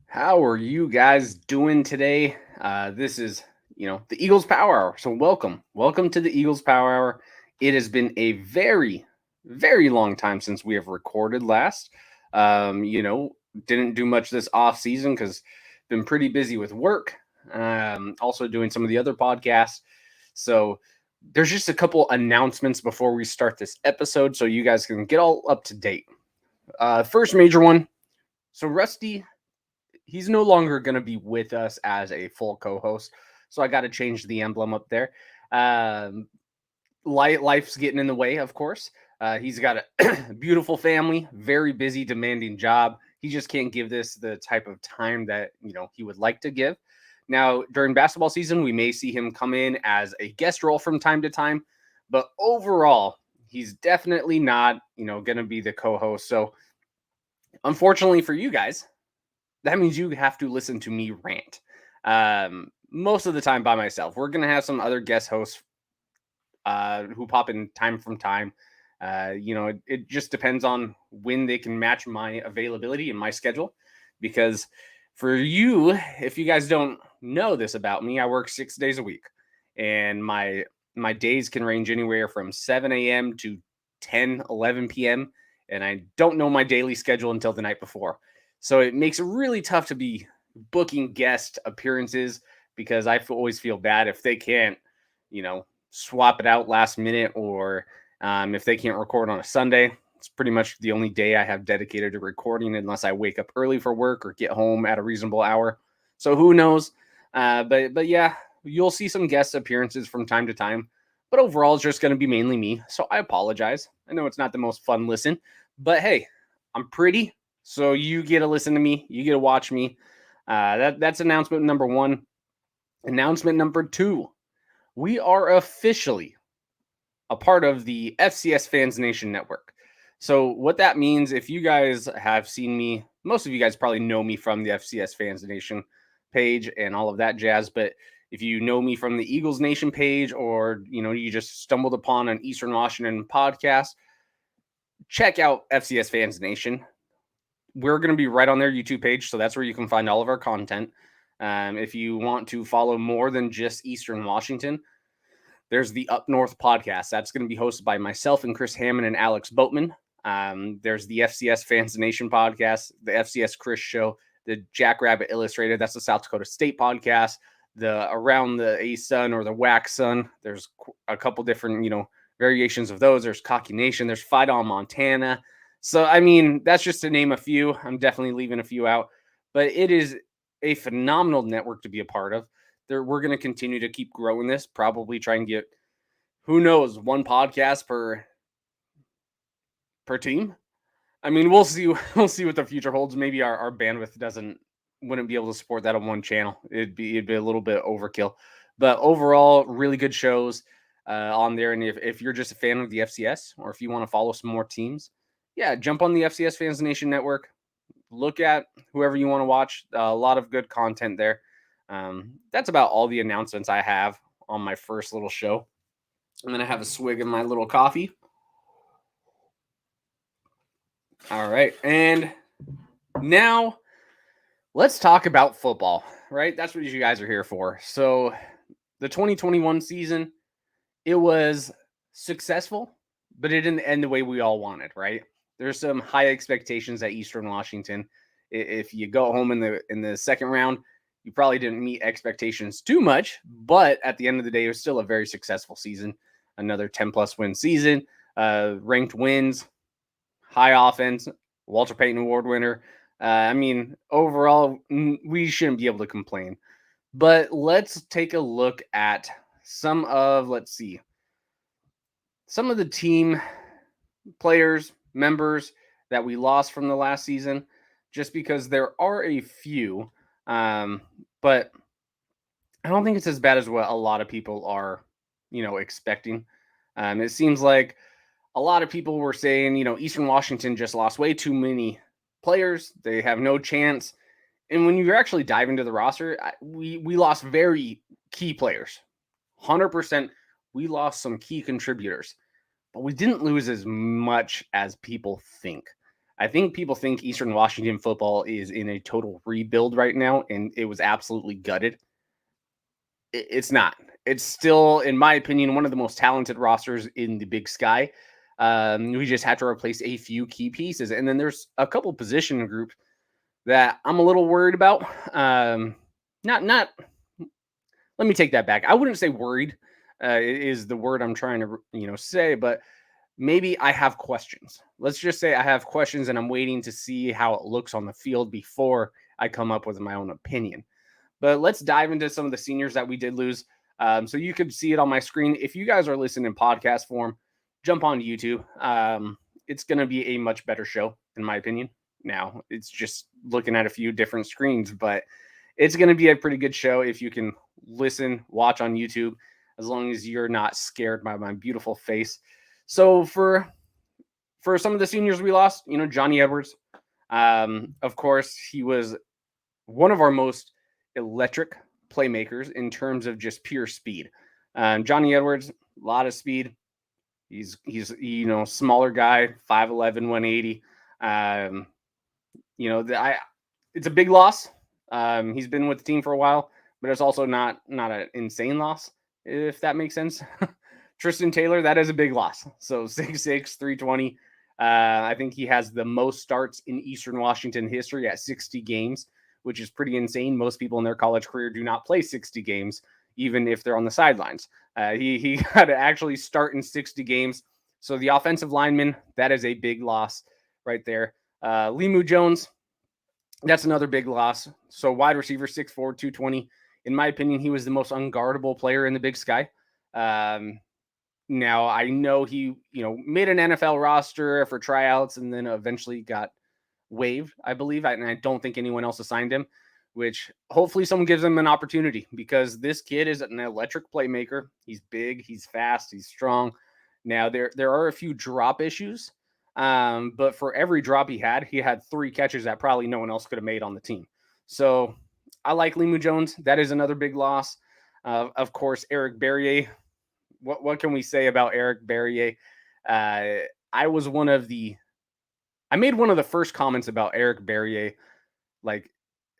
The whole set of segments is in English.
How are you guys doing today? This is, the Eagles Power Hour. So welcome to the Eagles Power Hour. It has been a very, very long time since we have recorded last. Um, you know, didn't do much this off season because been pretty busy with work. Also doing some of the other podcasts. So there's just a couple announcements before we start this episode, so you guys can get all up to date. First major one. So Rusty, he's no longer going to be with us as a full co-host, so I got to change the emblem up there. um Life's getting in the way, of course. He's got a beautiful family, very busy, demanding job. He just can't give this the type of time that he would like to give. Now during basketball season, we may see him come in as a guest role from time to time, but overall he's definitely not going to be the co-host. So unfortunately for you guys, that means you have to listen to me rant. Most of the time by myself. We're gonna have some other guest hosts who pop in time from time. It just depends on when they can match my availability and my schedule. Because for you, if you guys don't know this about me, I work 6 days a week, and my days can range anywhere from 7 a.m. to 10, 11 p.m. And I don't know my daily schedule until the night before. So it makes it really tough to be booking guest appearances because always feel bad if they can't, swap it out last minute, or if they can't record on a Sunday. It's pretty much the only day I have dedicated to recording, unless I wake up early for work or get home at a reasonable hour. So who knows? But yeah, you'll see some guest appearances from time to time. But overall, it's just going to be mainly me. So I apologize. I know it's not the most fun listen, but hey, I'm pretty, so you get to listen to me. You get to watch me. That's announcement number one. Announcement number two: we are officially a part of the FCS Fans Nation network. So what that means, if you guys have seen me, most of you guys probably know me from the FCS Fans Nation page and all of that jazz. But if you know me from the Eagles Nation page, or you just stumbled upon an Eastern Washington podcast, check out FCS Fans Nation. We're going to be right on their YouTube page, so that's where you can find all of our content. If you want to follow more than just Eastern Washington, there's the Up North podcast. That's going to be hosted by myself and Chris Hammond and Alex Boatman. There's the FCS Fans Nation podcast, the FCS Chris Show, the Jackrabbit Illustrated. That's the South Dakota State podcast. The Around the A Sun or the Wax Sun. There's a couple different, variations of those. There's Cocky Nation. There's Fight on Montana. So, I mean, that's just to name a few. I'm definitely leaving a few out, but it is a phenomenal network to be a part of. We're going to continue to keep growing this, probably try and get, who knows, one podcast per team. I mean, we'll see. We'll see what the future holds. Maybe our bandwidth wouldn't be able to support that on one channel. It'd be a little bit overkill. But overall, really good shows on there. And if you're just a fan of the FCS, or if you want to follow some more teams, yeah, jump on the FCS Fans Nation network. Look at whoever you want to watch. A lot of good content there. That's about all the announcements I have on my first little show. I'm gonna have a swig of my little coffee. All right, and now let's talk about football, right? That's what you guys are here for. So, the 2021 season, it was successful, but it didn't end the way we all wanted, right? There's some high expectations at Eastern Washington. If you go home in the second round, you probably didn't meet expectations too much, but at the end of the day, it was still a very successful season. Another 10 plus win season, ranked wins, high offense, Walter Payton Award winner. I mean, overall, we shouldn't be able to complain. But let's take a look at let's see, some of the team players, members that we lost from the last season, just because there are a few. But I don't think it's as bad as what a lot of people are, expecting. It seems like a lot of people were saying, Eastern Washington just lost way too many players. They have no chance. And when you actually dive into the roster, we lost very key players. 100%, we lost some key contributors, but we didn't lose as much as people think. I think people think Eastern Washington football is in a total rebuild right now, and it was absolutely gutted. It's not. It's still, in my opinion, one of the most talented rosters in the Big Sky. We just had to replace a few key pieces, and then there's a couple position groups that I'm a little worried about. Not. Let me take that back. I wouldn't say worried. Is the word I'm trying to say, but maybe I have questions. Let's just say I have questions, and I'm waiting to see how it looks on the field before I come up with my own opinion. But let's dive into some of the seniors that we did lose. So you could see it on my screen. If you guys are listening in podcast form, jump on YouTube. It's going to be a much better show, in my opinion. Now, it's just looking at a few different screens, but it's going to be a pretty good show if you can listen, watch on YouTube, as long as you're not scared by my beautiful face. So for some of the seniors we lost, Johnny Edwards. Of course, he was one of our most electric playmakers in terms of just pure speed. Johnny Edwards, a lot of speed. He's smaller guy, 5'11", 180. Um, it's a big loss. He's been with the team for a while, but it's also not an insane loss, if that makes sense. Tristan Taylor, that is a big loss. So 6'6", 320. I think he has the most starts in Eastern Washington history at 60 games, which is pretty insane. Most people in their college career do not play 60 games, even if they're on the sidelines. He got to actually start in 60 games. So the offensive lineman, that is a big loss right there. Limu Jones, that's another big loss. So wide receiver, 6'4", 220. In my opinion, he was the most unguardable player in the Big Sky. Now I know he, made an NFL roster for tryouts and then eventually got waived, I believe. And I don't think anyone else assigned him, which hopefully someone gives him an opportunity, because this kid is an electric playmaker. He's big, he's fast, he's strong. Now there are a few drop issues. But for every drop he had 3 catches that probably no one else could have made on the team. So I like Limu Jones. That is another big loss. Of course, Eric Berrier. What can we say about Eric Berrier? I was I made one of the first comments about Eric Berrier, like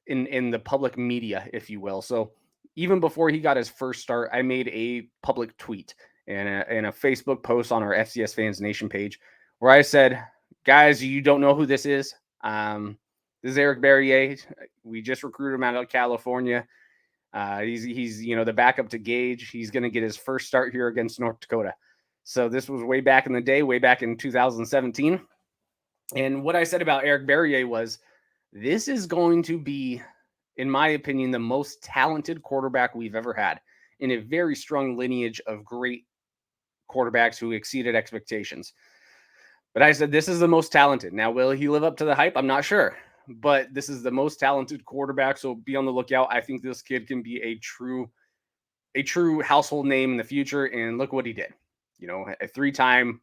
in the public media, if you will. So even before he got his first start, I made a public tweet and a Facebook post on our FCS Fans Nation page where I said, guys, you don't know who this is. This is Eric Berrier. We just recruited him out of California. He's the backup to Gage. He's going to get his first start here against North Dakota. So this was way back in the day, way back in 2017. And what I said about Eric Berrier was, this is going to be, in my opinion, the most talented quarterback we've ever had, in a very strong lineage of great quarterbacks who exceeded expectations. But I said, this is the most talented. Now, will he live up to the hype? I'm not sure. But this is the most talented quarterback, so be on the lookout. I think this kid can be a true household name in the future. And look what he did. A 3-time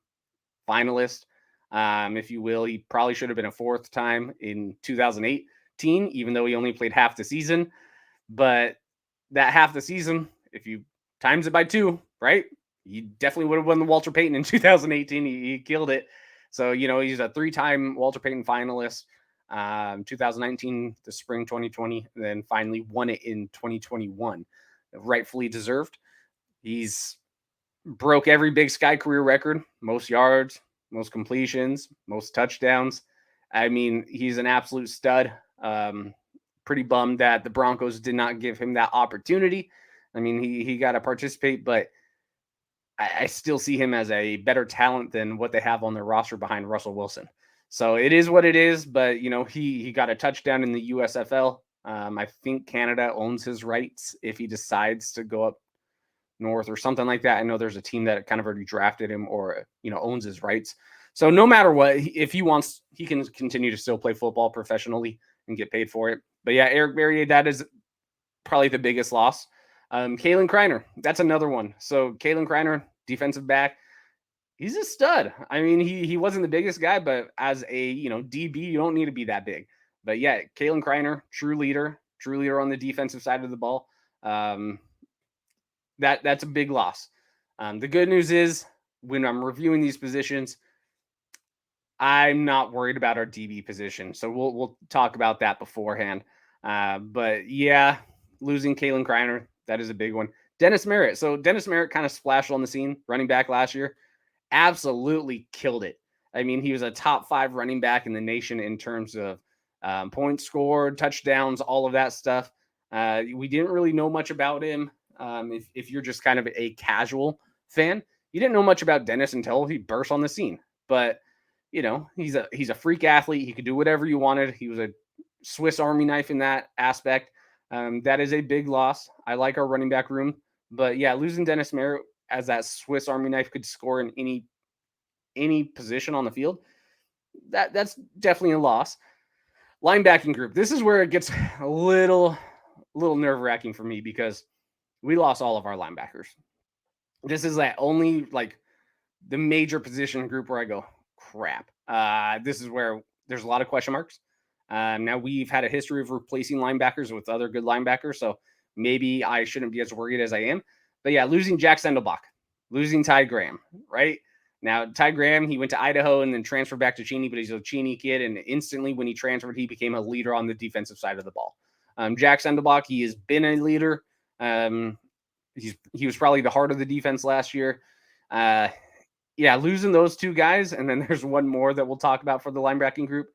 finalist, if you will. He probably should have been a 4th time in 2018, even though he only played half the season. But that half the season, if you times it by 2, right? He definitely would have won the Walter Payton in 2018. He killed it. So, he's a 3-time Walter Payton finalist. 2019, the spring 2020, and then finally won it in 2021. Rightfully deserved. He's broke every Big Sky career record: most yards, most completions, most touchdowns. I mean, he's an absolute stud. Pretty bummed that the Broncos did not give him that opportunity. I mean, he got to participate, but I still see him as a better talent than what they have on their roster behind Russell Wilson. So it is what it is, but he got a touchdown in the USFL. I think Canada owns his rights if he decides to go up north or something like that. I know there's a team that kind of already drafted him or owns his rights. So no matter what, if he wants, he can continue to still play football professionally and get paid for it. But yeah, Eric Berrier, that is probably the biggest loss. Kalen Kreiner, that's another one. So Kalen Kreiner, defensive back, he's a stud. I mean, he wasn't the biggest guy, but as a DB, you don't need to be that big. But yeah, Kalen Kreiner, true leader on the defensive side of the ball. That's a big loss. The good news is, when I'm reviewing these positions, I'm not worried about our DB position, so we'll talk about that beforehand. But yeah, losing Kalen Kreiner, that is a big one. Dennis Merritt. So Dennis Merritt kind of splashed on the scene, running back last year, absolutely killed it. I mean, he was a top 5 running back in the nation in terms of points scored, touchdowns, all of that stuff. We didn't really know much about him. If you're just kind of a casual fan, you didn't know much about Dennis until he burst on the scene. But he's a freak athlete. He could do whatever you wanted. He was a Swiss Army knife in that aspect. That is a big loss. I like our running back room, but yeah, losing Dennis Merritt as that Swiss Army knife could score in any position on the field, that's definitely a loss. Linebacking group. This is where it gets a little nerve wracking for me because we lost all of our linebackers. This is that only like the major position group where I go, crap. This is where there's a lot of question marks. Now we've had a history of replacing linebackers with other good linebackers, so maybe I shouldn't be as worried as I am. But yeah, losing Jack Sendelbach, losing Ty Graham, right? Now, Ty Graham, he went to Idaho and then transferred back to Cheney, but he's a Cheney kid. And instantly when he transferred, he became a leader on the defensive side of the ball. Jack Sendelbach, he has been a leader. He was probably the heart of the defense last year. Yeah, losing those two guys, and then there's one more that we'll talk about for the linebacking group.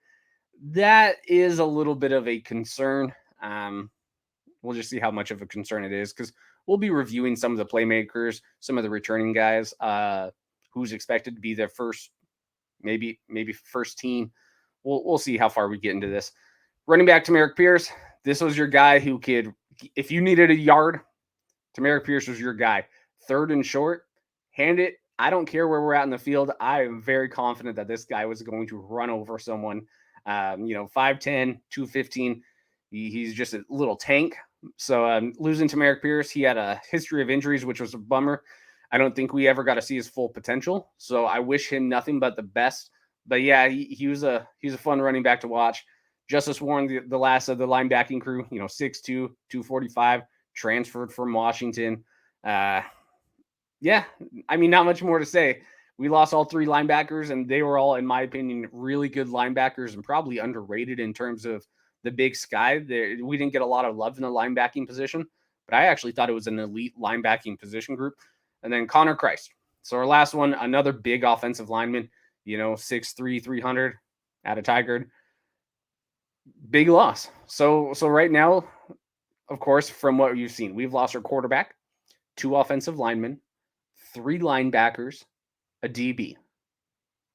That is a little bit of a concern. We'll just see how much of a concern it is because we'll be reviewing some of the playmakers, some of the returning guys, who's expected to be their first, maybe first team. We'll see how far we get into this. Running back Tamarick Pierce. This was your guy who could, if you needed a yard, Tamarick Pierce was your guy. Third and short, hand it. I don't care where we're at in the field. I am very confident that this guy was going to run over someone. 5'10", 215. He's just a little tank. So losing Tamarick Pierce, he had a history of injuries, which was a bummer. I don't think we ever got to see his full potential. So I wish him nothing but the best. But yeah, he was a fun running back to watch. Justice Warren, the last of the linebacking crew, 6'2", 245, transferred from Washington. Yeah, I mean, not much more to say. We lost all 3 linebackers, and they were all, in my opinion, really good linebackers and probably underrated in terms of the Big Sky. We didn't get a lot of love in the linebacking position, but I actually thought it was an elite linebacking position group. And then Connor Christ. So our last one, another big offensive lineman, 6'3", 300 out of Tigard. Big loss. So right now, of course, from what you've seen, we've lost our quarterback, 2 offensive linemen, 3 linebackers, a DB,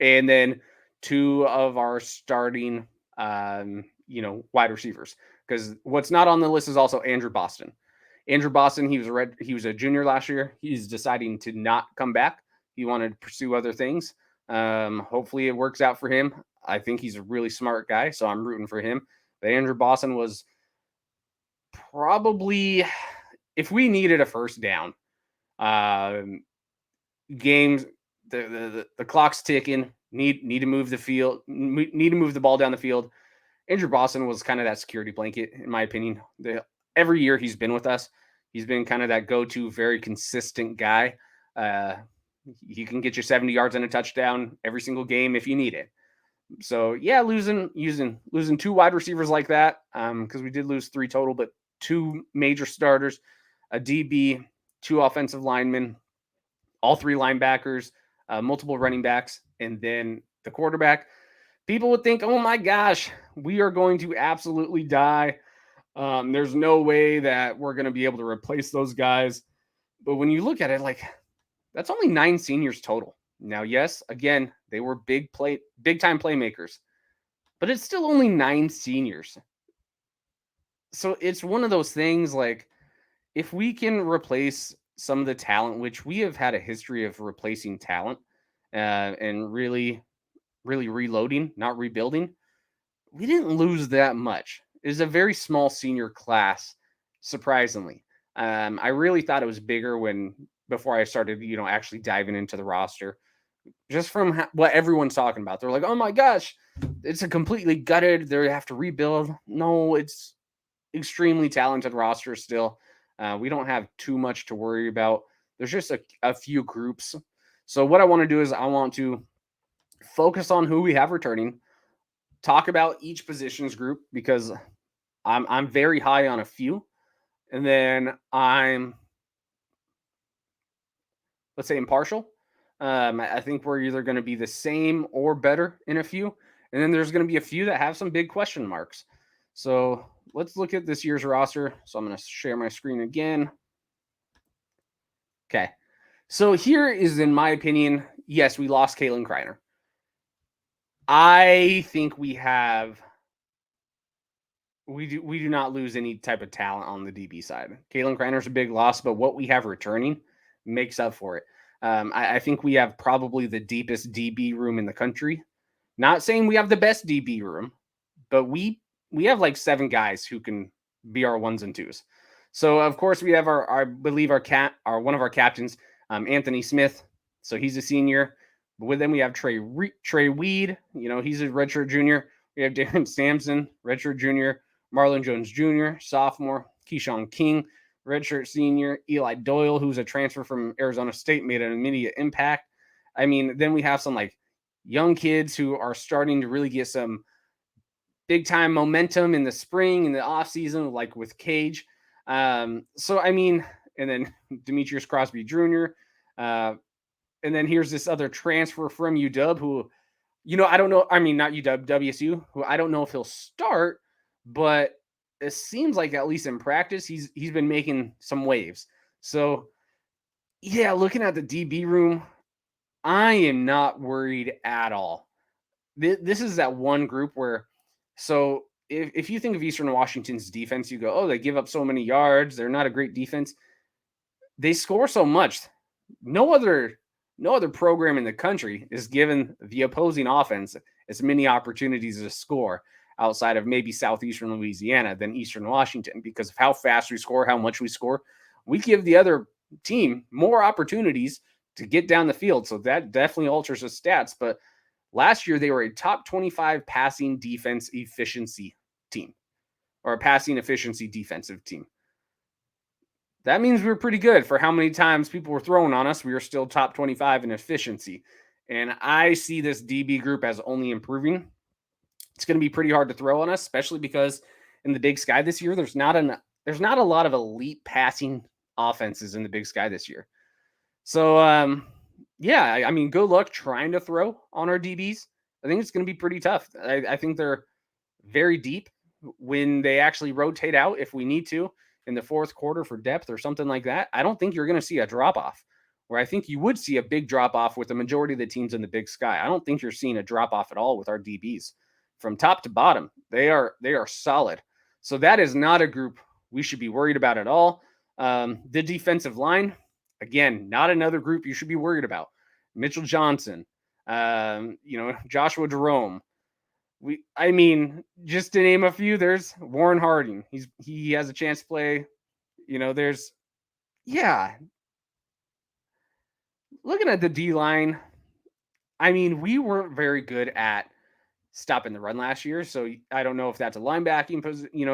and then 2 of our starting, wide receivers. Because what's not on the list is also Andrew Boston. Andrew Boston, he was a junior last year. He's deciding to not come back. He wanted to pursue other things. Hopefully it works out for him. I think he's a really smart guy, so I'm rooting for him. But Andrew Boston was probably, if we needed a first down, games, the clock's ticking, need to move the field, need to move the ball down the field. Andrew Boston was kind of that security blanket, in my opinion. Every year he's been with us, he's been kind of that go-to, very consistent guy. He can get you 70 yards and a touchdown every single game if you need it. So yeah, losing 2 wide receivers like that, because we did lose 3 total, but 2 major starters, a DB, 2 offensive linemen, all 3 linebackers, multiple running backs, and then the quarterback. People would think, oh my gosh, we are going to absolutely die. There's no way that we're going to be able to replace those guys. But when you look at it, like, that's only 9 seniors total. Now, yes, again, they were big time playmakers, but it's still only 9 seniors. So it's one of those things, like, if we can replace some of the talent, which we have had a history of replacing talent, and really reloading, not rebuilding, we didn't lose that much. It was a very small senior class, surprisingly. I really thought it was bigger before I started, actually diving into the roster. Just from what everyone's talking about, they're like, "Oh my gosh, it's a completely gutted. They have to rebuild." No, it's extremely talented roster still. We don't have too much to worry about. There's just a few groups. So what I want to do is I want to focus on who we have returning, talk about each positions group because I'm very high on a few, and then I'm, let's say, impartial. I think we're either going to be the same or better in a few, and then there's going to be a few that have some big question marks. So let's look at this year's roster. So I'm going to share my screen again. Okay. So here is, in my opinion, yes, we lost Caitlin Kreiner. I think we do not lose any type of talent on the DB side. Caitlin Kreiner's a big loss, but what we have returning makes up for it. I think we have probably the deepest DB room in the country. Not saying we have the best DB room, but we have like 7 guys who can be our ones and twos. So of course we have our I believe our one of our captains, Anthony Smith. So he's a senior. But with them we have Trey Weed. You know, he's a redshirt junior. We have Darren Sampson, redshirt junior. Marlon Jones Jr., sophomore. Keyshawn King, redshirt senior. Eli Doyle, who's a transfer from Arizona State, made an immediate impact. I mean, then we have some like young kids who are starting to really get some big time momentum in the spring, in the off season, like with Cage. So I mean, and then Demetrius Crosby Jr. And then here's this other transfer from UW who, you know, I don't know. I mean, not UW, WSU, who I don't know if he'll start, but it seems like at least in practice, he's been making some waves. So yeah, looking at the DB room, I am not worried at all. This is that one group where, so if you think of Eastern Washington's defense, you go, oh, they give up so many yards. They're not a great defense. They score so much. No other program in the country is given the opposing offense as many opportunities to score outside of maybe Southeastern Louisiana than Eastern Washington because of how fast we score, how much we score. We give the other team more opportunities to get down the field. So that definitely alters the stats. But last year, they were a top 25 passing defense efficiency team, or a passing efficiency defensive team. That means we were pretty good for how many times people were throwing on us. We were still top 25 in efficiency. And I see this DB group as only improving. It's going to be pretty hard to throw on us, especially because in the Big Sky this year, there's not a lot of elite passing offenses in the Big Sky this year. So, yeah, I mean, good luck trying to throw on our DBs. I think it's going to be pretty tough. I think they're very deep when they actually rotate out if we need to in the fourth quarter for depth or something like that. I don't think you're going to see a drop off, where I think you would see a big drop off with the majority of the teams in the Big Sky. I don't think you're seeing a drop off at all with our DBs from top to bottom. They are solid. So that is not a group we should be worried about at all. The defensive line, again, not another group you should be worried about. Mitchell Johnson, Joshua Jerome. I mean, just to name a few, there's Warren Harding. He has a chance to play. Looking at the D line, I mean, we weren't very good at stopping the run last year. So I don't know if that's a linebacking,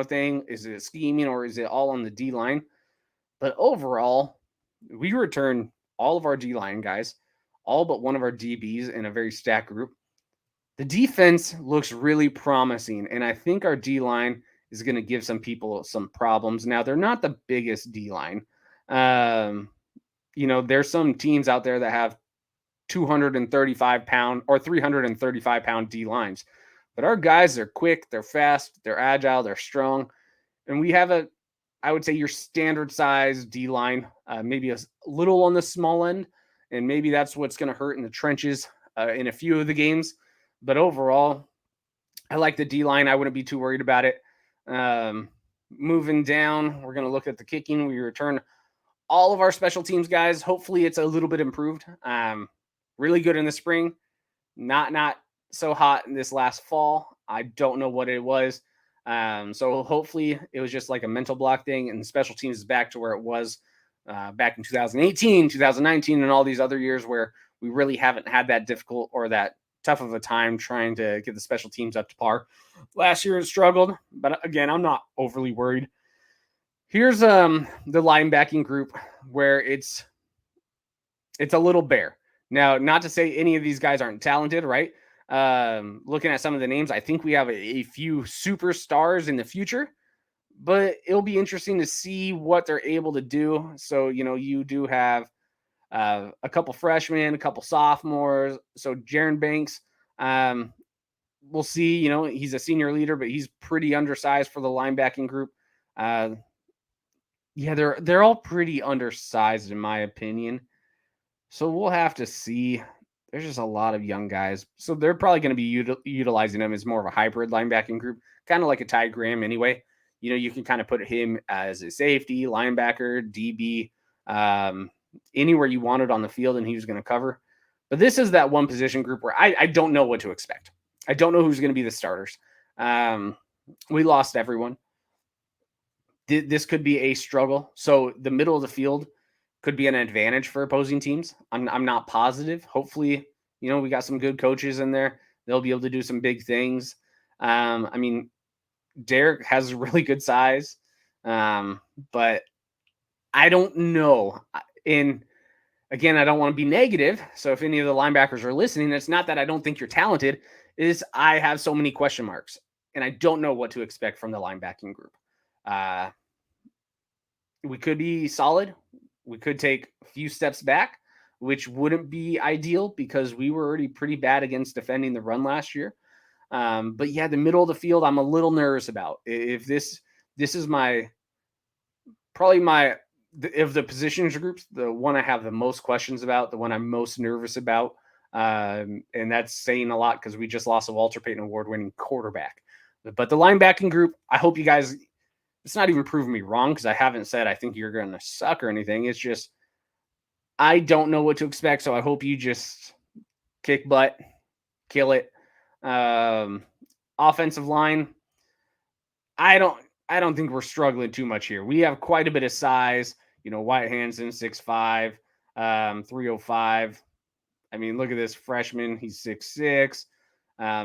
thing. Is it scheming or is it all on the D line? But overall, we returned all of our D line guys, all but one of our DBs in a very stacked group. The defense looks really promising, and I think our D line is going to give some people some problems. Now, they're not the biggest D line. There's some teams out there that have 235-pound or 335-pound D lines, but our guys are quick, they're fast, they're agile, they're strong, and we have I would say, your standard size D line, maybe a little on the small end, and maybe that's what's going to hurt in the trenches in a few of the games. But overall, I like the D line. I wouldn't be too worried about it. Moving down, we're going to look at the kicking. We return all of our special teams guys. Hopefully, it's a little bit improved. Really good in the spring. Not so hot in this last fall. I don't know what it was. So hopefully it was just like a mental block thing, and the special teams is back to where it was back in 2018, 2019, and all these other years where we really haven't had that difficult or that tough of a time trying to get the special teams up to par. Last year it struggled, but again, I'm not overly worried. Here's the linebacking group where it's a little bare. Now, not to say any of these guys aren't talented, right? Looking at some of the names, I think we have a few superstars in the future, but it'll be interesting to see what they're able to do. So, you do have a couple freshmen, a couple sophomores. So, Jaron Banks, um, we'll see. He's a senior leader, but he's pretty undersized for the linebacking group. Uh, yeah, they're all pretty undersized in my opinion. So we'll have to see. There's just a lot of young guys, so they're probably going to be utilizing them as more of a hybrid linebacking group, kind of like a Ty Graham anyway. You can kind of put him as a safety, linebacker, DB, anywhere you wanted on the field, and he was going to cover. But this is that one position group where I don't know what to expect. I don't know who's going to be the starters. We lost everyone. This could be a struggle. So the middle of the field could be an advantage for opposing teams. I'm not positive. Hopefully, we got some good coaches in there. They'll be able to do some big things. I mean, Derek has really good size, but I don't know. And again, I don't want to be negative. So if any of the linebackers are listening, it's not that I don't think you're talented. Is I have so many question marks, and I don't know what to expect from the linebacking group. We could be solid. We could take a few steps back, which wouldn't be ideal because we were already pretty bad against defending the run last year. But yeah, the middle of the field, I'm a little nervous about. If this is probably of the positions groups, the one I have the most questions about, the one I'm most nervous about. And that's saying a lot because we just lost a Walter Payton Award-winning quarterback. But the linebacking group, I hope you guys, it's not even proving me wrong because I haven't said I think you're going to suck or anything. It's just I don't know what to expect, so I hope you just kick butt, kill it. Offensive line, I don't think we're struggling too much here. We have quite a bit of size. Wyatt Hansen, 6'5", 305. I mean, look at this freshman. He's 6'6".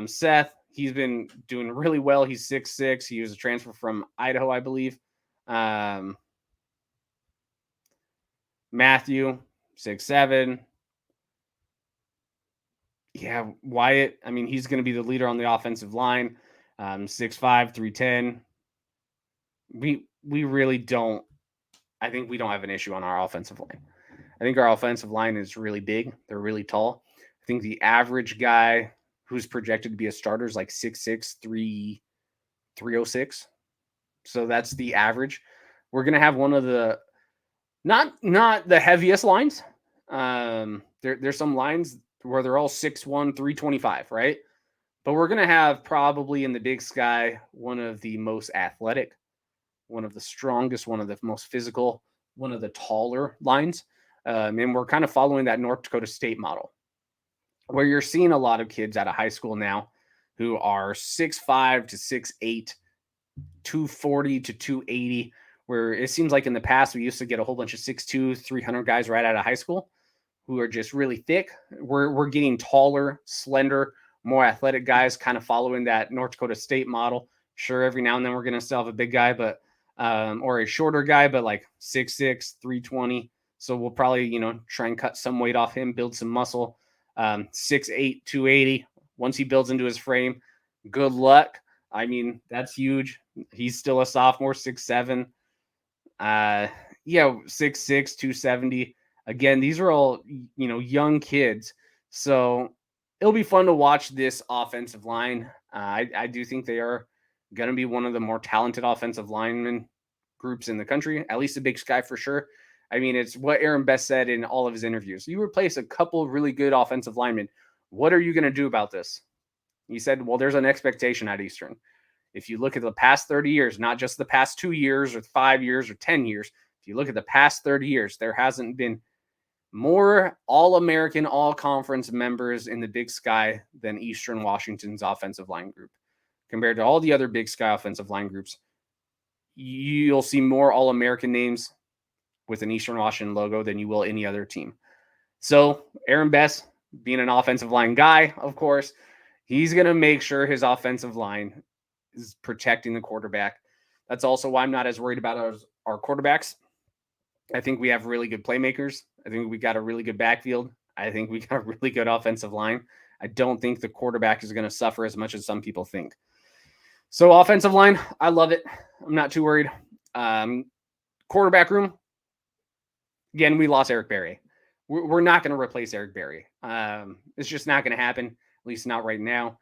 Seth, he's been doing really well. He's 6'6". He was a transfer from Idaho, I believe. Matthew, 6'7". Yeah, Wyatt, I mean, he's going to be the leader on the offensive line. 6'5", 310. We really don't. I think we don't have an issue on our offensive line. I think our offensive line is really big. They're really tall. I think the average guy who's projected to be a starter is like 6'6", 306. So that's the average. We're going to have one of the not the heaviest lines. There's some lines where they're all 6'1", 325, right? But we're going to have probably in the Big Sky one of the most athletic, one of the strongest, one of the most physical, one of the taller lines. And we're kind of following that North Dakota State model where you're seeing a lot of kids out of high school now who are 6'5" to 6'8", 240 to 280, where it seems like in the past we used to get a whole bunch of 6'2", 300 guys right out of high school who are just really thick. We're getting taller, slender, more athletic guys, kind of following that North Dakota State model. Sure, every now and then we're going to still have a big guy, but or a shorter guy, but like 6'6", 320. So we'll probably, try and cut some weight off him, build some muscle. 6'8", 280. Once he builds into his frame, good luck. I mean, that's huge. He's still a sophomore, 6'7". 6'6", 270. Again, these are all, young kids. So it'll be fun to watch this offensive line. I do think they are going to be one of the more talented offensive linemen groups in the country, at least the Big Sky for sure. I mean, it's what Aaron Best said in all of his interviews. You replace a couple of really good offensive linemen. What are you going to do about this? He said, well, there's an expectation at Eastern. If you look at the past 30 years, not just the past 2 years or 5 years or 10 years, if you look at the past 30 years, there hasn't been more All-American, All-Conference members in the Big Sky than Eastern Washington's offensive line group. Compared to all the other Big Sky offensive line groups, you'll see more All-American names with an Eastern Washington logo than you will any other team. So Aaron Best, being an offensive line guy, of course, he's going to make sure his offensive line is protecting the quarterback. That's also why I'm not as worried about our quarterbacks. I think we have really good playmakers. I think we got a really good backfield. I think we got a really good offensive line. I don't think the quarterback is going to suffer as much as some people think. So offensive line, I love it. I'm not too worried. Quarterback room, again, we lost Eric Berry. We're not going to replace Eric Berry. It's just not going to happen, at least not right now.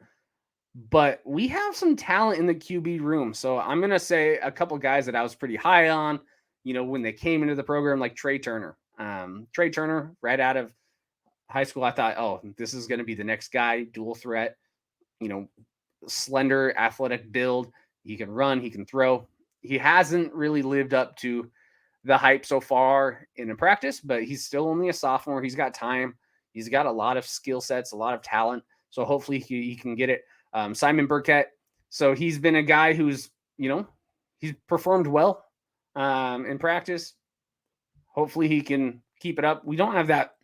But we have some talent in the QB room. So I'm going to say a couple guys that I was pretty high on, when they came into the program, like Trey Turner. Trey Turner, right out of high school, I thought, oh, this is going to be the next guy, dual threat, slender, athletic build. He can run, he can throw. He hasn't really lived up to the hype so far in practice, but he's still only a sophomore. He's got time. He's got a lot of skill sets, a lot of talent. So hopefully he can get it. Simon Burkett. So he's been a guy who's, he's performed well in practice. Hopefully he can keep it up. We don't have that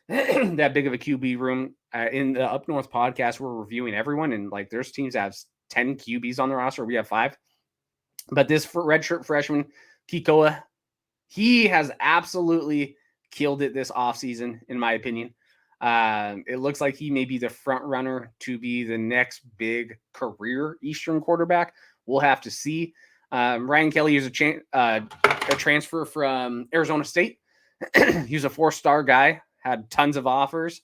that big of a QB room. In the Up North podcast, we're reviewing everyone, and like there's teams that have 10 QBs on the roster. We have 5. But this redshirt freshman, Kikoa, he has absolutely killed it this offseason, in my opinion. It looks like he may be the front runner to be the next big career Eastern quarterback. We'll have to see. Ryan Kelly is a transfer from Arizona State. He's a 4-star guy, had tons of offers.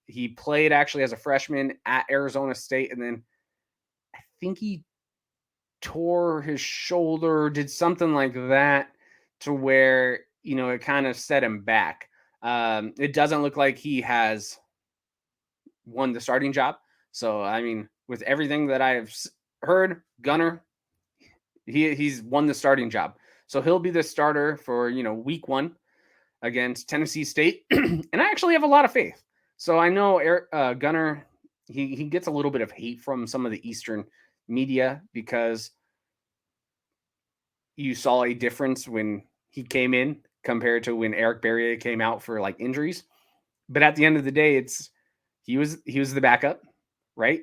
He played actually as a freshman at Arizona State, and then I think he tore his shoulder, did something like that to where, it kind of set him back. It doesn't look like he has won the starting job. So, I mean, with everything that I've heard, Gunner, he's won the starting job. So he'll be the starter for, week 1 against Tennessee State. And I actually have a lot of faith. So I know Gunner, he gets a little bit of hate from some of the Eastern media because you saw a difference when he came in compared to when Eric Berry came out for like injuries. But at the end of the day, he was the backup, right?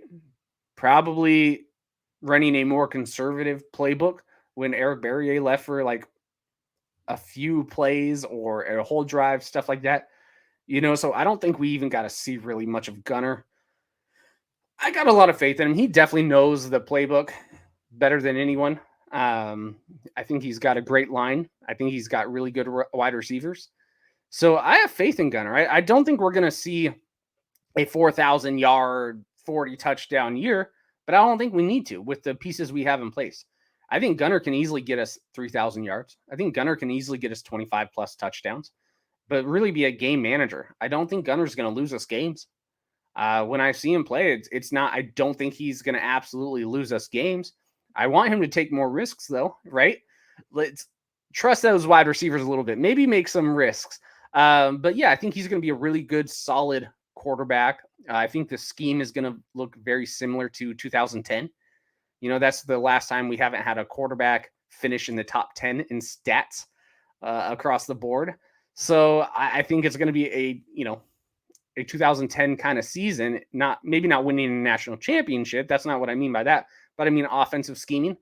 Probably running a more conservative playbook when Eric Berry left for like a few plays or a whole drive, stuff like that. So I don't think we even got to see really much of Gunner. I got a lot of faith in him. He definitely knows the playbook better than anyone. I think he's got a great line. I think he's got really good wide receivers. So I have faith in Gunner. I don't think we're going to see a 4,000 yard, 40 touchdown year, but I don't think we need to with the pieces we have in place. I think Gunner can easily get us 3,000 yards. I think Gunner can easily get us 25 plus touchdowns, but really be a game manager. I don't think Gunner's going to lose us games. When I see him play, it's not, I don't think he's going to absolutely lose us games. I want him to take more risks though, right? Let's trust those wide receivers a little bit, maybe make some risks. But yeah, I think he's going to be a really good, solid quarterback. I think the scheme is going to look very similar to 2010. That's the last time we haven't had a quarterback finish in the top 10 in stats across the board. So I think it's going to be a 2010 kind of season, maybe not winning a national championship. That's not what I mean by that, but I mean offensive scheming.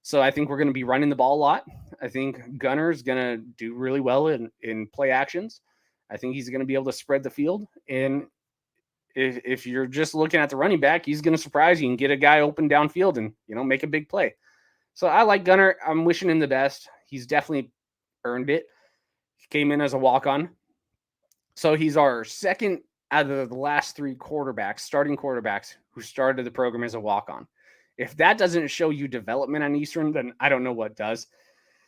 So I think we're going to be running the ball a lot. I think Gunner's going to do really well in play actions. I think he's going to be able to spread the field. And if you're just looking at the running back, he's going to surprise you and get a guy open downfield and, make a big play. So I like Gunner. I'm wishing him the best. He's definitely earned it. He came in as a walk-on. So he's our second out of the last 3 starting quarterbacks who started the program as a walk-on. If that doesn't show you development on Eastern, then I don't know what does.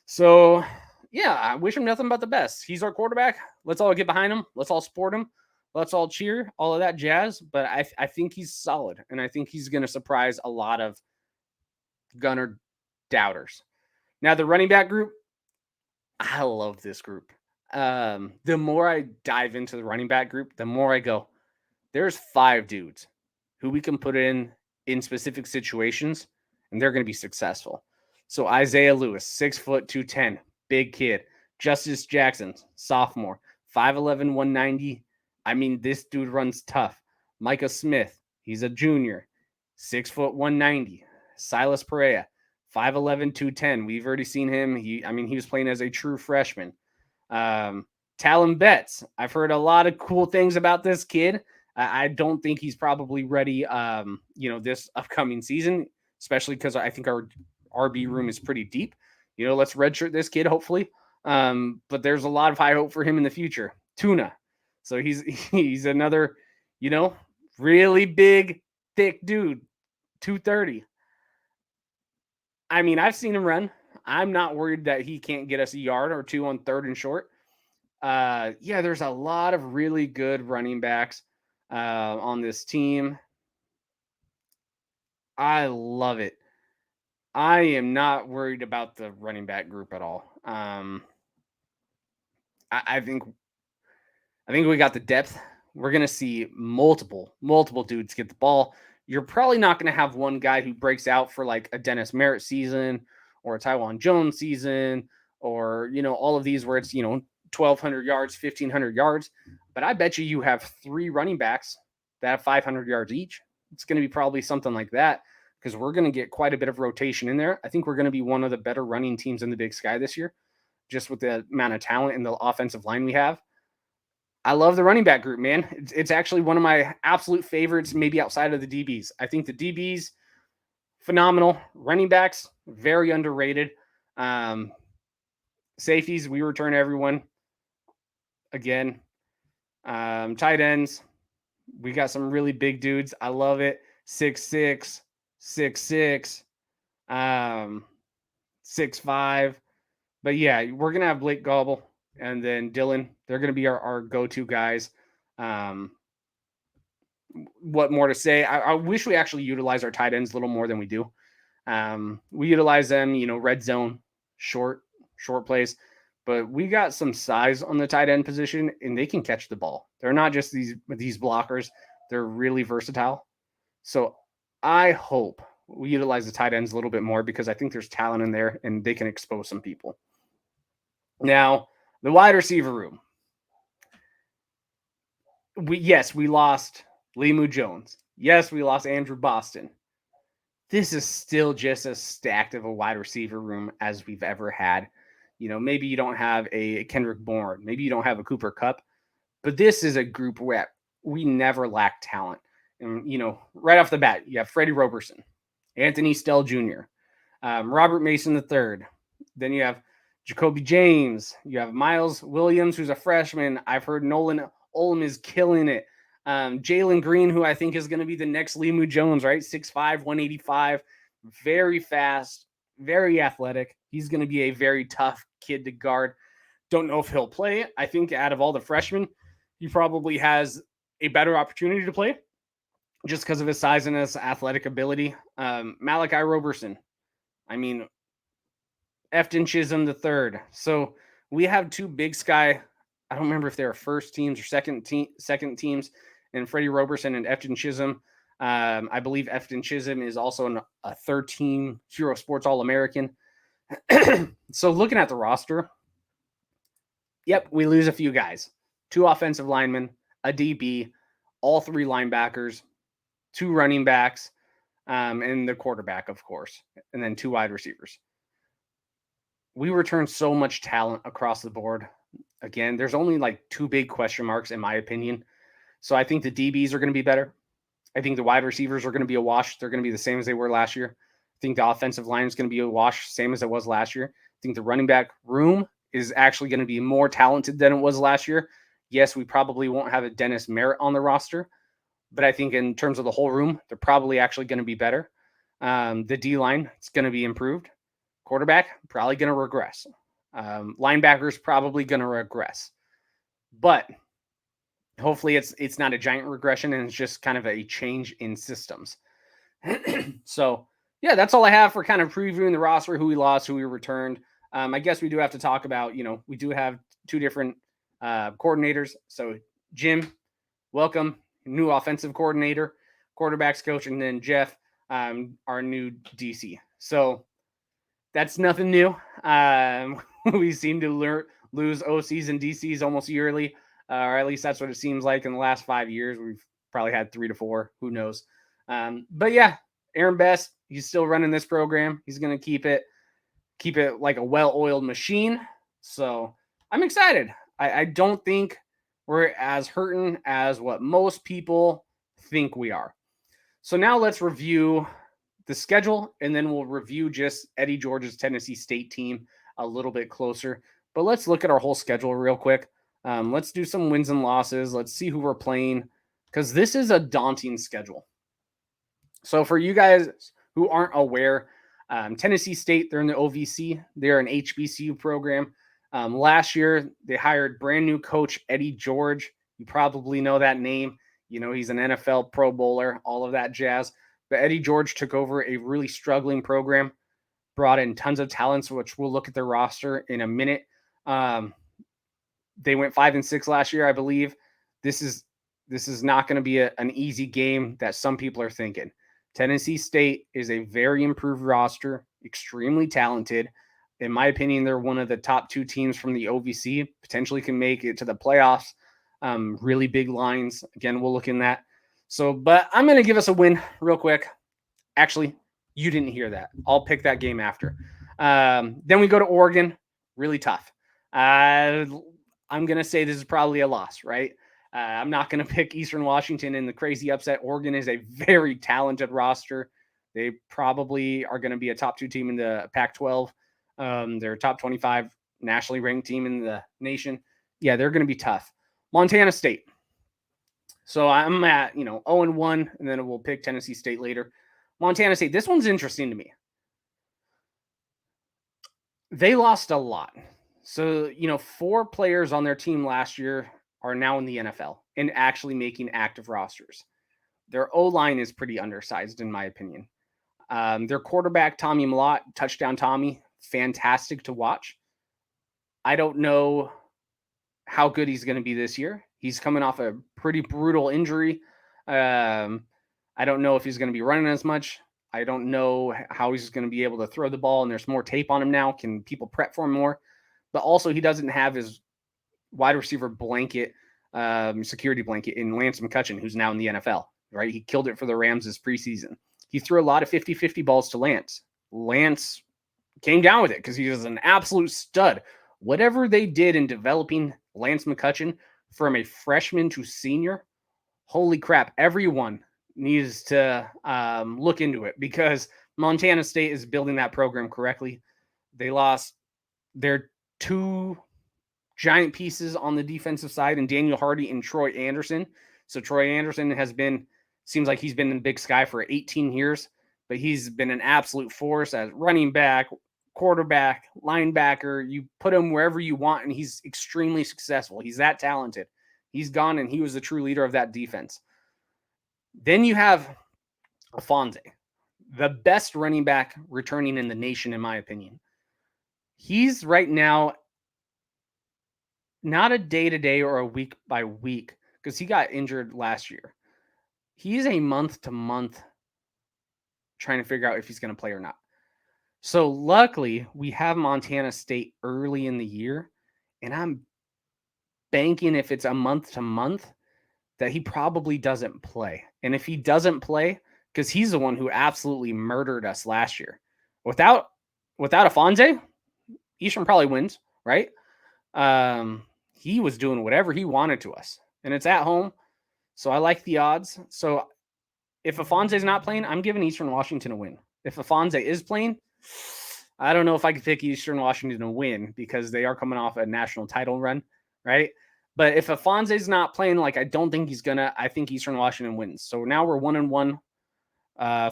So, yeah, I wish him nothing but the best. He's our quarterback. Let's all get behind him. Let's all support him. Let's all cheer, all of that jazz. But I think he's solid, and I think he's going to surprise a lot of Gunner doubters. Now, the running back group, I love this group. The more I dive into the running back group, the more I go, there's 5 dudes who we can put in specific situations, and they're going to be successful. So Isaiah Lewis, 6 foot 210, big kid. Justice Jackson, sophomore, 5'11", 190. I mean, this dude runs tough. Micah Smith, he's a junior, 6 foot 190. Silas Perea, 5'11", 210. We've already seen him. He was playing as a true freshman. Talon Betts, I've heard a lot of cool things about this kid. I don't think he's probably ready, this upcoming season, especially because I think our RB room is pretty deep. Let's redshirt this kid, hopefully. But there's a lot of high hope for him in the future. Tuna. So he's he's another, really big, thick dude, 230. I mean, I've seen him run. I'm not worried that he can't get us a yard or two on third and short. There's a lot of really good running backs on this team. I love it. I am not worried about the running back group at all. I think we got the depth. We're gonna see multiple dudes get the ball. You're probably not gonna have one guy who breaks out for like a Dennis Merritt season or a Taiwan Jones season, or all of these where it's 1,200 yards, 1,500 yards. But I bet you have 3 running backs that have 500 yards each. It's going to be probably something like that because we're going to get quite a bit of rotation in there. I think we're going to be one of the better running teams in the Big Sky this year, just with the amount of talent and the offensive line we have. I love the running back group, man. It's actually one of my absolute favorites, maybe outside of the DBs. I think the DBs, phenomenal. Running backs, very underrated. Safeties, we return everyone. Again, tight ends, we got some really big dudes. I love it. 6'6", 6'6", 6'5". But yeah, we're gonna have Blake Gobble and then Dylan. They're gonna be our go-to guys. What more to say? I wish we actually utilize our tight ends a little more than we do. We utilize them, red zone, short plays. But we got some size on the tight end position, and they can catch the ball. They're not just these blockers. They're really versatile. So I hope we utilize the tight ends a little bit more because I think there's talent in there, and they can expose some people. Now, the wide receiver room. We lost Limu Jones. Yes, we lost Andrew Boston. This is still just as stacked of a wide receiver room as we've ever had. Maybe you don't have a Kendrick Bourne, maybe you don't have a Cooper Kupp, but this is a group where we never lack talent. And, right off the bat, you have Freddie Roberson, Anthony Stell Jr., Robert Mason III. Then you have Jacoby James. You have Miles Williams, who's a freshman. I've heard Nolan Olem is killing it. Jalen Green, who I think is going to be the next Limu Jones, right? 6'5", 185, very fast, very athletic. He's going to be a very tough kid to guard. Don't know if he'll play. I think out of all the freshmen, he probably has a better opportunity to play just because of his size and his athletic ability. Malachi Roberson. I mean, Efton Chisholm III. So we have 2 Big Sky. I don't remember if they were first teams or second teams, and Freddie Roberson and Efton Chisholm. I believe Efton Chisholm is also a third-team Hero Sports All-American. So looking at the roster, yep, we lose a few guys. 2 offensive linemen, a DB, all 3 linebackers, 2 running backs, and the quarterback, of course, and then 2 wide receivers. We return so much talent across the board. Again, there's only like 2 big question marks, in my opinion. So I think the DBs are going to be better. I think the wide receivers are going to be a wash. They're going to be the same as they were last year. I think the offensive line is going to be a wash, same as it was last year. I think the running back room is actually going to be more talented than it was last year. Yes, we probably won't have a Dennis Merritt on the roster, but I think in terms of the whole room, they're probably actually going to be better. The D-line, it's going to be improved. Quarterback, probably going to regress. Linebackers, probably going to regress. But hopefully it's not a giant regression and it's just kind of a change in systems. So, yeah, that's all I have for kind of previewing the roster, who we lost, who we returned. I guess we do have to talk about, we do have 2 different coordinators. So, Jim, welcome, new offensive coordinator, quarterbacks coach, and then Jeff, our new DC. So, that's nothing new. We seem to lose OCs and DCs almost yearly, or at least that's what it seems like in the last 5 years. We've probably had 3 to 4. Who knows? But yeah, Aaron Best, he's still running this program. He's going to keep it like a well-oiled machine. So I'm excited. I don't think we're as hurting as what most people think we are. So now let's review the schedule, and then we'll review just Eddie George's Tennessee State team a little bit closer. But let's look at our whole schedule real quick. Let's do some wins and losses. Let's see who we're playing, because this is a daunting schedule. So for you guys who aren't aware, Tennessee State, they're in the OVC. They're an HBCU program. Last year, they hired brand new coach Eddie George. You probably know that name. You know, he's an NFL Pro Bowler, all of that jazz. But Eddie George took over a really struggling program, brought in tons of talents, which we'll look at their roster in a minute. They went 5-6 last year, I believe. This is not going to be an easy game that some people are thinking. Tennessee State is a very improved roster, extremely talented. In my opinion, they're one of the top 2 teams from the OVC, potentially can make it to the playoffs. Really big lines. Again, we'll look in that. So, but I'm going to give us a win real quick. Actually, you didn't hear that. I'll pick that game after. Then we go to Oregon. Really tough. I'm going to say this is probably a loss, right? I'm not going to pick Eastern Washington in the crazy upset. Oregon is a very talented roster. They probably are going to be a top 2 team in the Pac-12. They're a top 25 nationally ranked team in the nation. Yeah, they're going to be tough. Montana State. So I'm at, 0-1, and then we'll pick Tennessee State later. Montana State, this one's interesting to me. They lost a lot. So, 4 players on their team last year are now in the NFL and actually making active rosters. Their O-line is pretty undersized, in my opinion. Their quarterback, Tommy Mlott, touchdown Tommy, fantastic to watch. I don't know how good he's going to be this year. He's coming off a pretty brutal injury. I don't know if he's going to be running as much. I don't know how he's going to be able to throw the ball, and there's more tape on him now. Can people prep for him more? But also, he doesn't have his wide receiver blanket, security blanket in Lance McCutcheon, who's now in the NFL, right? He killed it for the Rams this preseason. He threw a lot of 50-50 balls to Lance. Lance came down with it because he was an absolute stud. Whatever they did in developing Lance McCutcheon from a freshman to senior, holy crap, everyone needs to look into it, because Montana State is building that program correctly. They lost their 2 giant pieces on the defensive side, and Daniel Hardy and Troy Anderson. So Troy Anderson seems like he's been in Big Sky for 18 years, but he's been an absolute force as running back, quarterback, linebacker. You put him wherever you want, and he's extremely successful. He's that talented. He's gone, and he was the true leader of that defense. Then you have Afonso, the best running back returning in the nation, in my opinion. He's right now not a day-to-day or a week-by-week, because he got injured last year. He's a month-to-month trying to figure out if he's going to play or not. So luckily, we have Montana State early in the year, and I'm banking if it's a month-to-month that he probably doesn't play. And if he doesn't play, because he's the one who absolutely murdered us last year. Without Afonso, Eastern probably wins, right? He was doing whatever he wanted to us, and it's at home, so I like the odds. So if Afonso's not playing, I'm giving Eastern Washington a win. If Afonso is playing, I don't know if I could pick Eastern Washington to win, because they are coming off a national title run, right? But if Afonso's not playing, like I don't think he's gonna, I think Eastern Washington wins. So now we're 1-1.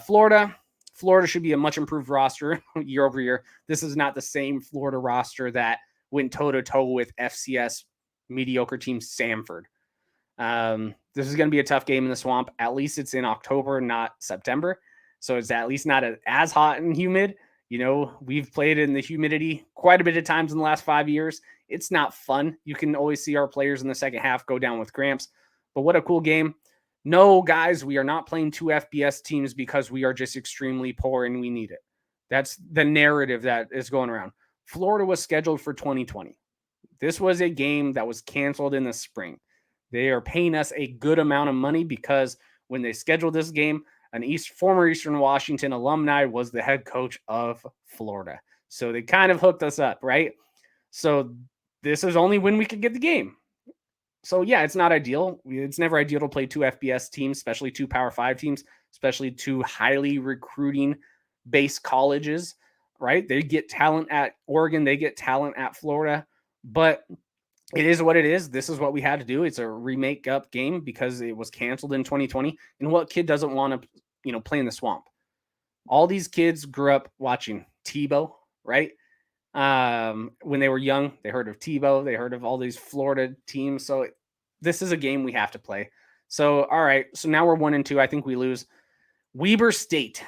Florida should be a much improved roster year over year. This is not the same Florida roster that went toe-to-toe with FCS mediocre team Samford. This is going to be a tough game in the Swamp. At least it's in October, not September. So it's at least not as hot and humid. We've played in the humidity quite a bit of times in the last 5 years. It's not fun. You can always see our players in the second half go down with cramps. But what a cool game. No, guys, we are not playing 2 FBS teams because we are just extremely poor and we need it. That's the narrative that is going around. Florida was scheduled for 2020. This was a game that was canceled in the spring. They are paying us a good amount of money because when they scheduled this game, former Eastern Washington alumni was the head coach of Florida. So they kind of hooked us up, right? So this is only when we could get the game. So yeah, it's not ideal. It's never ideal to play two FBS teams, especially two Power 5 teams, especially two highly recruiting based colleges, right? They get talent at Oregon, they get talent at Florida, but it is what it is. This is what we had to do. It's a remake up game because it was canceled in 2020. And what kid doesn't want to, play in the swamp? All these kids grew up watching Tebow, right? When they were young, they heard of Tebow, they heard of all these Florida teams. So this is a game we have to play. So, all right. So now we're 1-2. I think we lose. Weber State.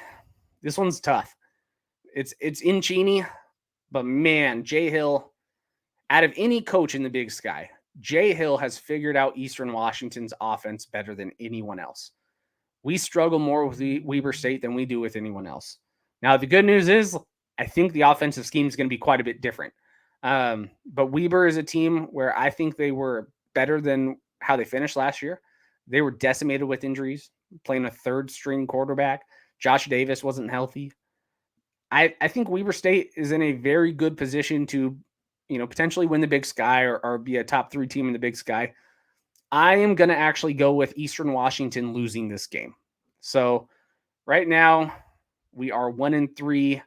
This one's tough. It's in Cheney, but man, Jay Hill, out of any coach in the Big Sky, Jay Hill has figured out Eastern Washington's offense better than anyone else. We struggle more with Weber State than we do with anyone else. Now, the good news is I think the offensive scheme is going to be quite a bit different. But Weber is a team where I think they were better than how they finished last year. They were decimated with injuries, playing a third string quarterback. Josh Davis wasn't healthy. I think Weber State is in a very good position to, potentially win the Big Sky or be a top 3 team in the Big Sky. I am going to actually go with Eastern Washington losing this game. So right now we are 1-3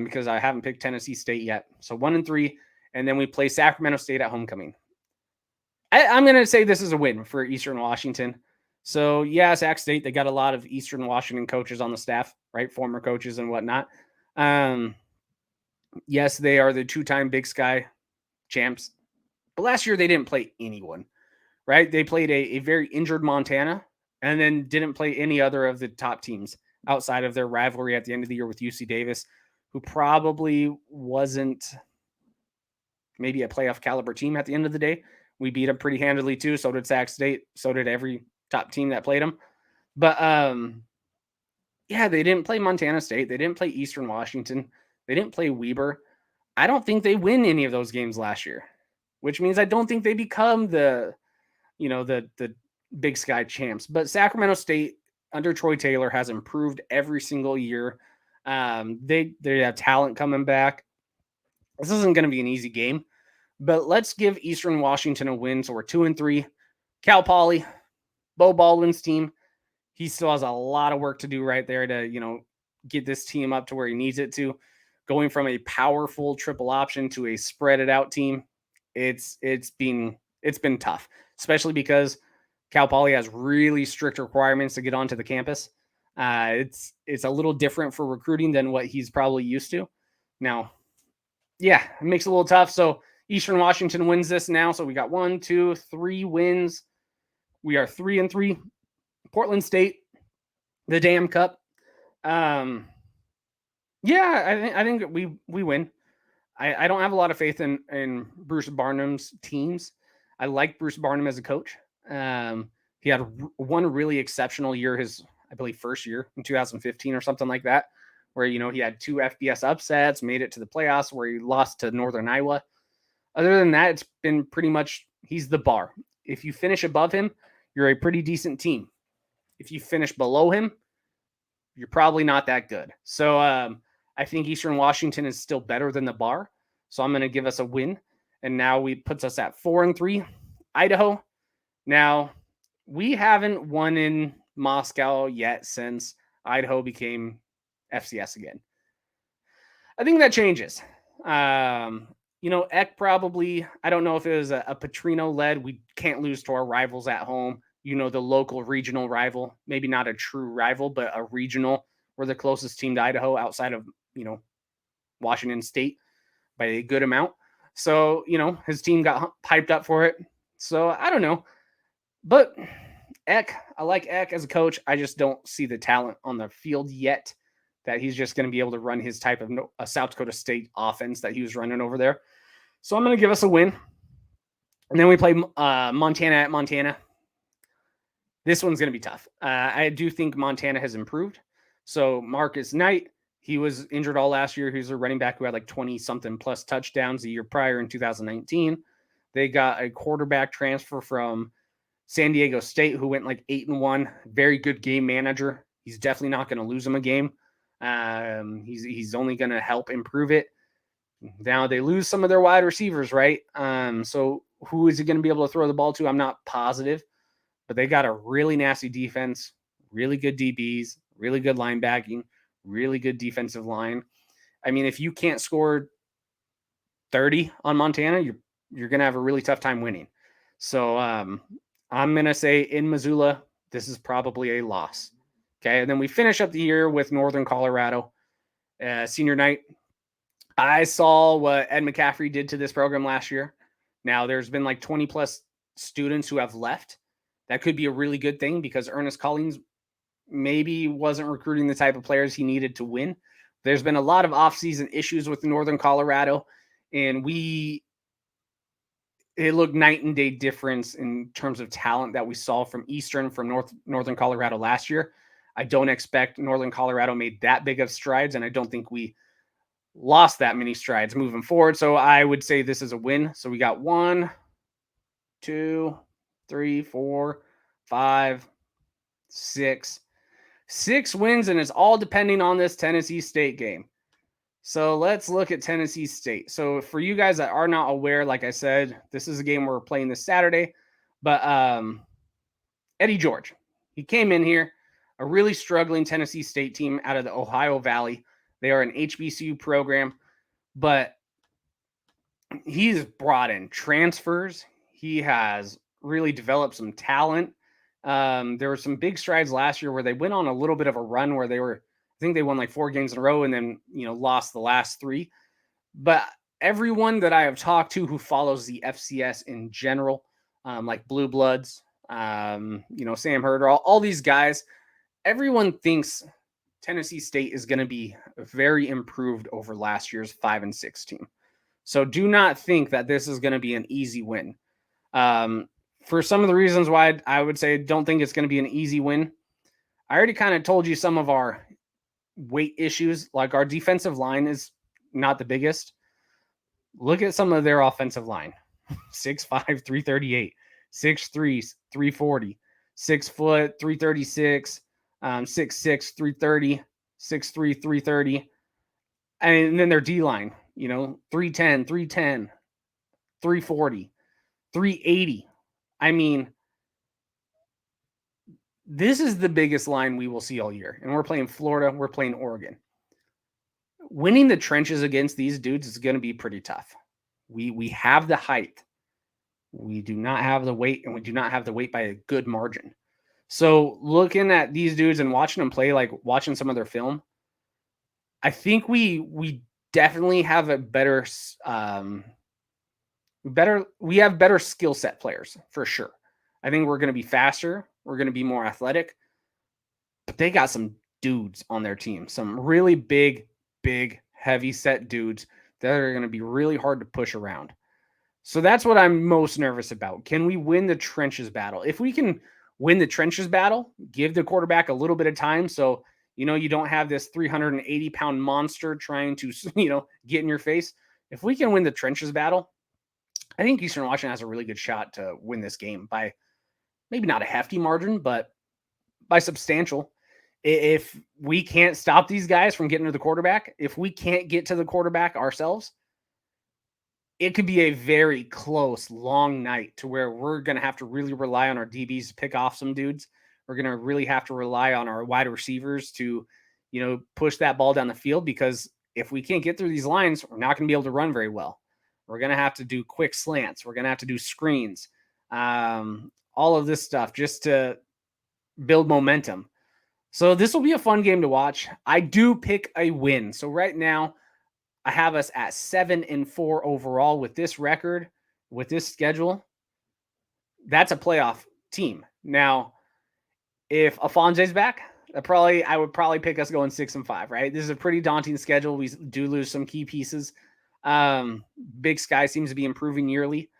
because I haven't picked Tennessee State yet. So 1-3, and then we play Sacramento State at homecoming. I'm going to say this is a win for Eastern Washington. So yeah, Sac State, they got a lot of Eastern Washington coaches on the staff, right? Former coaches and whatnot. Yes, they are the 2-time Big Sky champs, but last year they didn't play anyone, right? They played a very injured Montana and then didn't play any other of the top teams outside of their rivalry at the end of the year with UC Davis, who probably wasn't maybe a playoff caliber team at the end of the day. We beat them pretty handily too. So did Sac State. So did every top team that played them. But yeah, they didn't play Montana State. They didn't play Eastern Washington. They didn't play Weber. I don't think they win any of those games last year, which means I don't think they become the Big Sky champs. But Sacramento State under Troy Taylor has improved every single year. They have talent coming back. This isn't going to be an easy game, but let's give Eastern Washington a win. So we're 2-3. Cal Poly, Bo Baldwin's team. He still has a lot of work to do right there to, get this team up to where he needs it to. Going from a powerful triple option to a spread it out team, it's been tough, especially because Cal Poly has really strict requirements to get onto the campus. It's a little different for recruiting than what he's probably used to. Now, yeah, it makes it a little tough. So Eastern Washington wins this now. So we got 1, 2, 3 wins. We are 3-3. Portland State, the Dam Cup. Yeah, I think we win. I don't have a lot of faith in Bruce Barnum's teams. I like Bruce Barnum as a coach. He had one really exceptional year, his, I believe, first year in 2015 or something like that, where, he had 2 FBS upsets, made it to the playoffs where he lost to Northern Iowa. Other than that, it's been pretty much, he's the bar. If you finish above him, you're a pretty decent team. If you finish below him, you're probably not that good. So I think Eastern Washington is still better than the bar. So I'm going to give us a win. And now we puts us at 4-3. Idaho. Now, we haven't won in Moscow yet since Idaho became FCS again. I think that changes. Eck probably, I don't know if it was a Petrino led. We can't lose to our rivals at home. The local regional rival, maybe not a true rival, but a regional. We're the closest team to Idaho outside of, Washington State by a good amount. So, his team got hyped up for it. So I don't know. But Eck, I like Eck as a coach. I just don't see the talent on the field yet that he's just going to be able to run his type of a South Dakota State offense that he was running over there. So I'm going to give us a win. And then we play Montana at Montana. This one's going to be tough. I do think Montana has improved. So Marcus Knight, he was injured all last year. He was a running back who had like 20-something plus touchdowns the year prior in 2019. They got a quarterback transfer from San Diego State who went like 8-1. Very good game manager. He's definitely not going to lose him a game. He's only going to help improve it. Now they lose some of their wide receivers, right? So Who is he going to be able to throw the ball to? I'm not positive, but they got a really nasty defense, really good DBs, really good linebacking, really good defensive line. I mean, if you can't score 30 on Montana, you're going to have a really tough time winning. So I'm going to say in Missoula, this is probably a loss. Okay. And then we finish up the year with Northern Colorado. Senior night, I saw what Ed McCaffrey did to this program last year. Now, there's been like 20 plus students who have left. That could be a really good thing because Ernest Collins maybe wasn't recruiting the type of players he needed to win. There's been a lot of offseason issues with Northern Colorado, and it looked night and day difference in terms of talent that we saw from Northern Colorado last year. I don't expect Northern Colorado made that big of strides, and I don't think we lost that many strides moving forward. So I would say this is a win. So we got 1, 2, 3, 4, 5, 6 wins, and it's all depending on this Tennessee State game. So let's look at Tennessee State. So for you guys that are not aware, like I said, this is a game we're playing this Saturday. But Eddie George, he came in here, a really struggling Tennessee State team out of the Ohio Valley. They are an HBCU program, but he's brought in transfers. He has really developed some talent. There were some big strides last year where they went on a little bit of a run where I think they won like 4 games in a row and then, lost the last 3. But everyone that I have talked to who follows the FCS in general, like Blue Bloods, Sam Herder, all these guys, everyone thinks Tennessee State is going to be very improved over last year's 5-6 team. So do not think that this is going to be an easy win. For some of the reasons why I would say don't think it's going to be an easy win, I already kind of told you some of our weight issues. Like our defensive line is not the biggest. Look at some of their offensive line. 6'5", 338, 6'3", 340, 6 foot, 336, 6'6", 330, 6'3", 330. And then their D line, 310, 310, 340, 380. I mean, this is the biggest line we will see all year. And we're playing Florida, we're playing Oregon. Winning the trenches against these dudes is going to be pretty tough. We have the height. We do not have the weight, and we do not have the weight by a good margin. So looking at these dudes and watching them play, like watching some of their film, I think we definitely have a better we have better skill set players for sure. I think we're going to be faster. We're going to be more athletic. But they got some dudes on their team, some really big, heavy set dudes that are going to be really hard to push around. So that's what I'm most nervous about. Can we win the trenches battle? If we can win the trenches battle, give the quarterback a little bit of time so, you don't have this 380-pound monster trying to, get in your face. If we can win the trenches battle, I think Eastern Washington has a really good shot to win this game by maybe not a hefty margin, but by substantial. If we can't stop these guys from getting to the quarterback, if we can't get to the quarterback ourselves, it could be a very close, long night to where we're going to have to really rely on our DBs to pick off some dudes. We're going to really have to rely on our wide receivers to, push that ball down the field, because if we can't get through these lines, we're not going to be able to run very well. We're going to have to do quick slants. We're going to have to do screens, all of this stuff just to build momentum. So this will be a fun game to watch. I do pick a win. So right now, I have us at 7-4 overall with this record, with this schedule. That's a playoff team. Now, if Afonse's back, I would probably pick us going 6-5, right? This is a pretty daunting schedule. We do lose some key pieces. Big Sky seems to be improving yearly.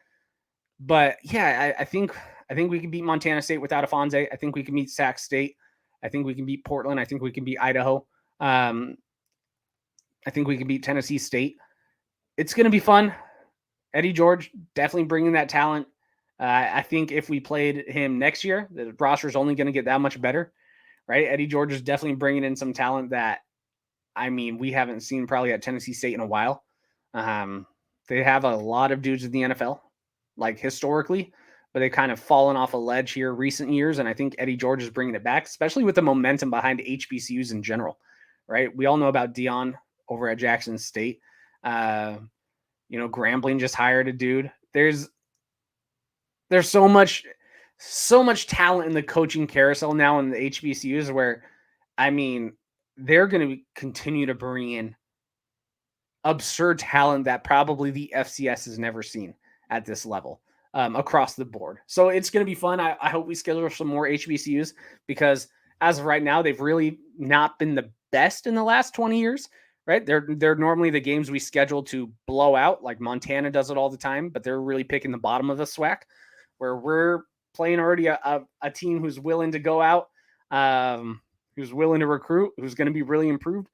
But yeah, I think we can beat Montana State without Afonse. I think we can beat Sac State. I think we can beat Portland. I think we can beat Idaho. I think we can beat Tennessee State. It's going to be fun. Eddie George definitely bringing that talent. I think if we played him next year, the roster is only going to get that much better, right? Eddie George is definitely bringing in some talent that, we haven't seen probably at Tennessee State in a while. They have a lot of dudes in the NFL. like historically, but they've kind of fallen off a ledge here recent years. And I think Eddie George is bringing it back, especially with the momentum behind HBCUs in general, right? We all know about Dion over at Jackson State. Grambling just hired a dude. There's so much talent in the coaching carousel now in the HBCUs where, I mean, they're going to continue to bring in absurd talent that probably the FCS has never seen at this level across the board. So it's going to be fun. I hope we schedule some more HBCUs because as of right now, they've really not been the best in the last 20 years, right? They're normally the games we schedule to blow out, like Montana does it all the time, but they're really picking the bottom of the SWAC, where we're playing already a team who's willing to go out, who's willing to recruit, who's going to be really improved,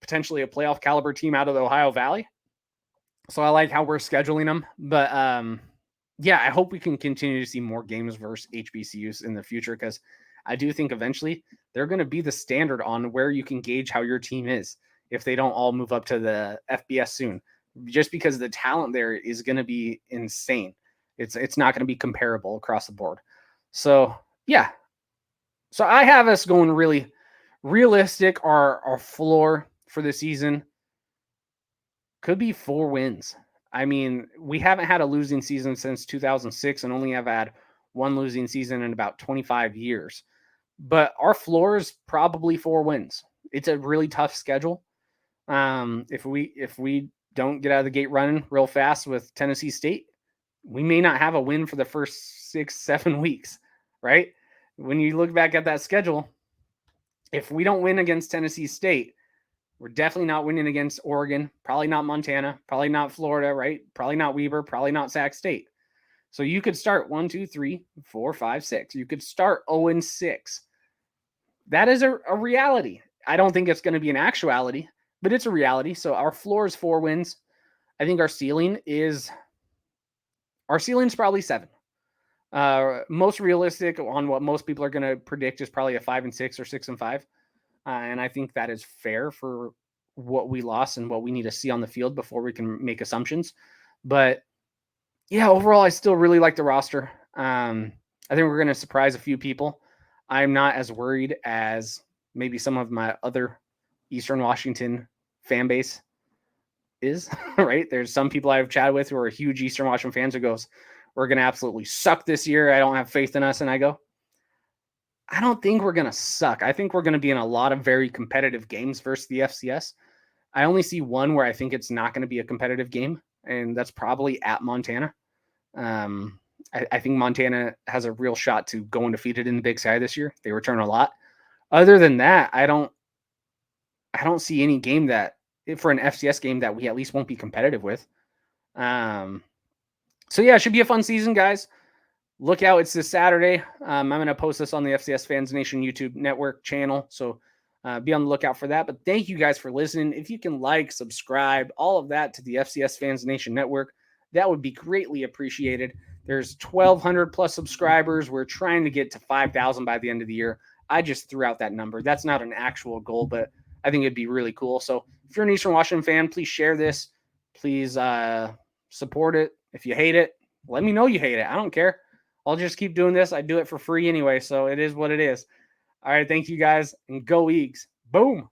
potentially a playoff caliber team out of the Ohio Valley. So I like how we're scheduling them. But I hope we can continue to see more games versus HBCUs in the future because I do think eventually they're going to be the standard on where you can gauge how your team is if they don't all move up to the FBS soon. Just because the talent there is going to be insane. It's not going to be comparable across the board. So, yeah. So I have us going really realistic. Our floor for the season could be 4 wins. I mean, we haven't had a losing season since 2006 and only have had one losing season in about 25 years. But our floor is probably 4 wins. It's a really tough schedule. If we don't get out of the gate running real fast with Tennessee State, we may not have a win for the first 6-7 weeks, right? When you look back at that schedule, if we don't win against Tennessee State, we're definitely not winning against Oregon, probably not Montana, probably not Florida, right? Probably not Weber, probably not Sac State. So you could start 1, 2, 3, 4, 5, 6. You could start 0-6. That is a reality. I don't think it's going to be an actuality, but it's a reality. So our floor is 4 wins. I think our ceiling's probably 7. Most realistic on what most people are going to predict is probably a 5-6 or 6-5. And I think that is fair for what we lost and what we need to see on the field before we can make assumptions. But yeah, overall, I still really like the roster. I think we're going to surprise a few people. I'm not as worried as maybe some of my other Eastern Washington fan base is, right? There's some people I've chatted with who are huge Eastern Washington fans who goes, we're going to absolutely suck this year. I don't have faith in us. And I go, I don't think we're going to suck. I think we're going to be in a lot of very competitive games versus the FCS. I only see one where I think it's not going to be a competitive game, and that's probably at Montana. I think Montana has a real shot to go undefeated in the Big Sky this year. They return a lot. Other than that, I don't see any game that for an FCS game that we at least won't be competitive with. So yeah, it should be a fun season, guys. Look out. It's this Saturday. I'm going to post this on the FCS Fans Nation YouTube network channel. So be on the lookout for that. But thank you guys for listening. If you can like, subscribe, all of that to the FCS Fans Nation network, that would be greatly appreciated. There's 1,200 plus subscribers. We're trying to get to 5,000 by the end of the year. I just threw out that number. That's not an actual goal, but I think it'd be really cool. So if you're an Eastern Washington fan, please share this. Please support it. If you hate it, let me know you hate it. I don't care. I'll just keep doing this. I do it for free anyway, so it is what it is. All right, thank you guys, and go Eags. Boom.